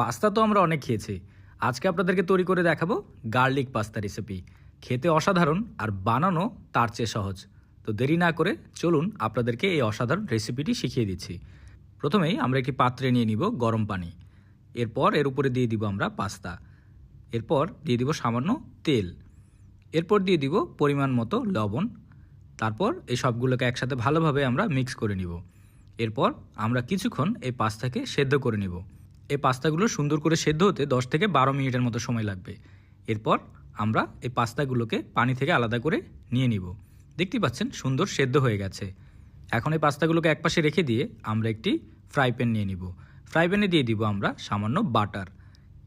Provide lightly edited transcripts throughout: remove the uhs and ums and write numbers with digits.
Pasta তো আমরা অনেক খেয়েছি। আজকে আপনাদেরকে তৈরি করে দেখাবো গার্লিক পাস্তা রেসিপি। খেতে অসাধারণ আর বানানো তার চেয়ে সহজ। তো দেরি না করে চলুন আপনাদেরকে এই অসাধারণ রেসিপিটি শিখিয়ে দিচ্ছি। প্রথমেই আমরা একটি পাত্রে নিয়ে নিব গরম পানি। এরপর এর উপরে দিয়ে দিব আমরা পাস্তা। এরপর দিয়ে দিব সামান্য তেল। এরপর দিয়ে দিব পরিমাণ মতো লবণ। তারপর এই সবগুলোকে একসাথে ভালোভাবে আমরা মিক্স করে নিব। এরপর আমরা কিছুক্ষণ এই পাস্তাকে সেদ্ধ করে নিব। এই পাস্তাগুলো সুন্দর করে সেদ্ধ হতে 10 থেকে 12 মিনিটের মতো সময় লাগবে। এরপর আমরা এই পাস্তাগুলোকে পানি থেকে আলাদা করে নিয়ে নিব। দেখতেই পাচ্ছেন সুন্দর সেদ্ধ হয়ে গেছে। এখন এই পাস্তাগুলোকে একপাশে রেখে দিয়ে আমরা একটি ফ্রাই প্যান নিয়ে নিব। ফ্রাই প্যানে দিয়ে দিব আমরা সামান্য বাটার।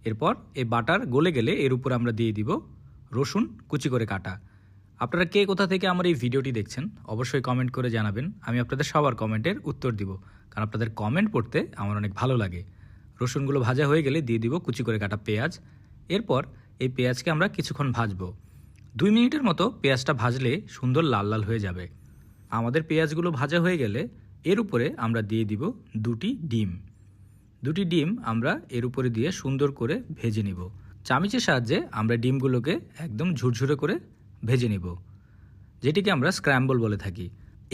এরপর এই বাটার গলে গেলে এর উপর আমরা দিয়ে দিব রসুন কুচি করে কাটা। আপনারা কে কোথা থেকে আমার এই ভিডিওটি দেখছেন অবশ্যই কমেন্ট করে জানাবেন। আমি আপনাদের সবার কমেন্টের উত্তর দিব, কারণ আপনাদের কমেন্ট পড়তে আমার অনেক ভালো লাগে। রসুনগুলো ভাজা হয়ে গেলে দিয়ে দিব কুচি করে কাটা পেঁয়াজ। এরপর এই পেঁয়াজকে আমরা কিছুক্ষণ ভাজবো। 2 মিনিটের মতো পেঁয়াজটা ভাজলে সুন্দর লাল লাল হয়ে যাবে। আমাদের পেঁয়াজগুলো ভাজা হয়ে গেলে এর উপরে আমরা দিয়ে দিব 2টি ডিম। 2টি ডিম আমরা এর উপরে দিয়ে সুন্দর করে ভেজে নিব। চামচের সাহায্যে আমরা ডিমগুলোকে একদম ঝুরঝুরে করে ভেজে নিব, যেটিকে আমরা স্ক্র্যাম্বল বলে থাকি।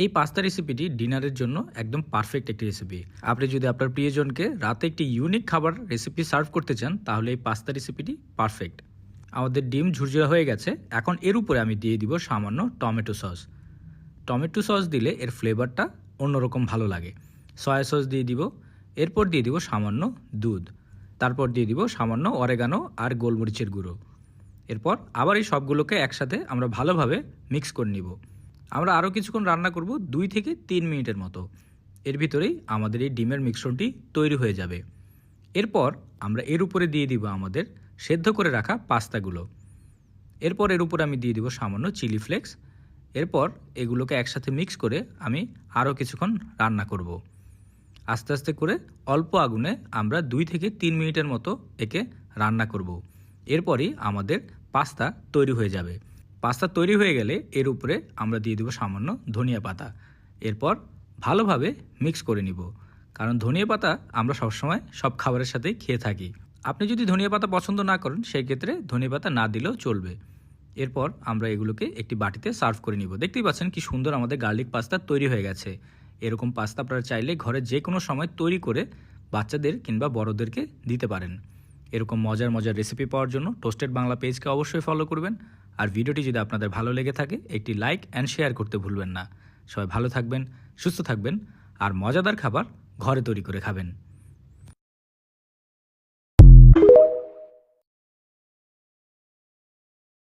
এই পাস্তা রেসিপিটি ডিনারের জন্য একদম পারফেক্ট একটি রেসিপি। আপনি যদি আপনার প্রিয়জনকে রাতে একটি ইউনিক খাবার রেসিপি সার্ভ করতে চান তাহলে এই পাস্তা রেসিপিটি পারফেক্ট। আমাদের ডিম ঝুরঝুরা হয়ে গেছে। এখন এর উপরে আমি দিয়ে দিব সামান্য টমেটো সস। টমেটো সস দিলে এর ফ্লেভারটা অন্যরকম ভালো লাগে। সয়া সস দিয়ে দিব। এরপর দিয়ে দিব সামান্য দুধ। তারপর দিয়ে দিব সামান্য অরেগানো আর গোলমরিচের গুঁড়ো। এরপর আবার এই সবগুলোকে একসাথে আমরা ভালোভাবে মিক্স করে নিব। আমরা আরও কিছুক্ষণ রান্না করব 2 থেকে 3 মিনিটের মতো। এর ভিতরেই আমাদের এই ডিমের মিশ্রণটি তৈরি হয়ে যাবে। এরপর আমরা এর উপরে দিয়ে দিব আমাদের সেদ্ধ করে রাখা পাস্তাগুলো। এরপর এর উপরে আমি দিয়ে দিব সামান্য চিলি ফ্লেক্স। এরপর এগুলোকে একসাথে মিক্স করে আমি আরও কিছুক্ষণ রান্না করব। আস্তে আস্তে করে অল্প আগুনে আমরা 2 থেকে 3 মিনিটের মতো একে রান্না করব। এরপরই আমাদের পাস্তা তৈরি হয়ে যাবে। পাস্তা তৈরি হয়ে গেলে এর উপরে আমরা দিয়ে দেব সামান্য ধনিয়া পাতা। এরপর ভালোভাবে মিক্স করে নিব, কারণ ধনিয়া পাতা আমরা সবসময় সব খাবারের সাথেই খেয়ে থাকি। আপনি যদি ধনিয়া পাতা পছন্দ না করেন সেই ক্ষেত্রে ধনিয়া পাতা না দিলেও চলবে। এরপর আমরা এগুলোকে একটি বাটিতে সার্ভ করে নিব। দেখতেই পাচ্ছেন কি সুন্দর আমাদের গার্লিক পাস্তা তৈরি হয়ে গেছে। এরকম পাস্তা আপনারা চাইলে ঘরে যে কোনো সময় তৈরি করে বাচ্চাদের কিংবা বড়দেরকে দিতে পারেন। এরকম মজার মজার রেসিপি পাওয়ার জন্য টোস্টেড বাংলা পেজকে অবশ্যই ফলো করবেন। আর ভিডিওটি যদি আপনাদের ভালো লেগে থাকে একটি লাইক অ্যান্ড শেয়ার করতে ভুলবেন না। সবাই ভালো থাকবেন, সুস্থ থাকবেন আর মজাদার খাবার ঘরে তৈরি করে খাবেন।